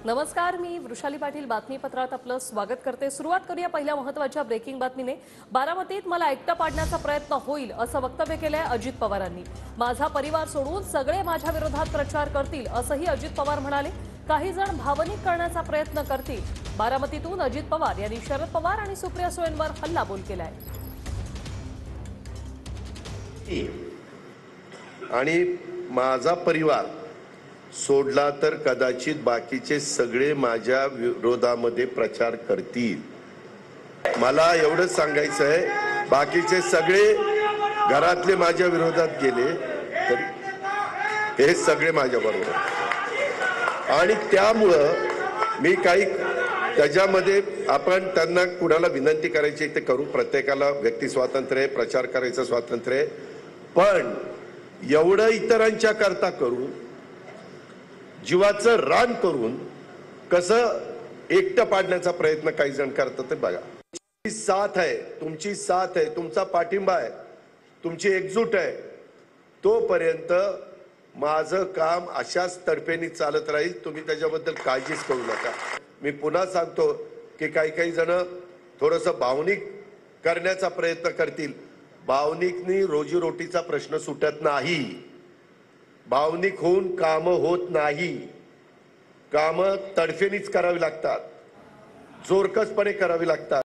नमस्कार, मी वृषाली पाटील बातमीपत्रात आपलं स्वागत करते। सुरुवात करूया पहिल्या महत्त्वाच्या ब्रेकिंग बातमीने। बारामतीत मला एकटं पाडण्याचा प्रयत्न होईल असं वक्तव्य केलंय अजित पवारांनी। माझा परिवार सोडून सगळे माझ्या विरोधात प्रचार करतील असंही अजित पवार म्हणाले। काही जण भावनिक करण्याचा प्रयत्न करतील। बारामतीतून अजित पवार यांनी शरद पवार आणि सुप्रिया सुळेंवर हल्लाबोल केलाय। आणि माझा परिवार सोडला तर कदाचित बाकीचे सगळे माझ्या विरोधामध्ये प्रचार करतील। मला एवढंच सांगायचं आहे, बाकीचे सगळे घरातले माझ्या विरोधात गेले तर हे सगळे माझ्या बरोबर। आणि त्यामुळं मी काही त्याच्यामध्ये आपण त्यांना कुणाला विनंती करायची ते करू, प्रत्येकाला व्यक्ती स्वातंत्र्य आहे, प्रचार करायचं स्वातंत्र्य आहे, पण एवढं इतरांच्या करता करून जीवाचं रान करून कसं एकटं पाडण्याचा प्रयत्न काही जण करतात ते बघा। तुमची साथ आहे, तुमचा पाठिंबा आहे, तुमची एकजूट आहे, तोपर्यंत माझं काम अशाच तडफेने चालत राहील। तुम्ही त्याच्याबद्दल काळजीच करू नका। मी पुन्हा सांगतो की काही जण थोडंसं भावनिक करण्याचा प्रयत्न करतील। भावनिकनी रोजीरोटीचा प्रश्न सुटत नाही। भावनिक होऊन काम होत नाही। काम तडफेनीच करावी लागतात, जोरकसपणे करावी लागतात।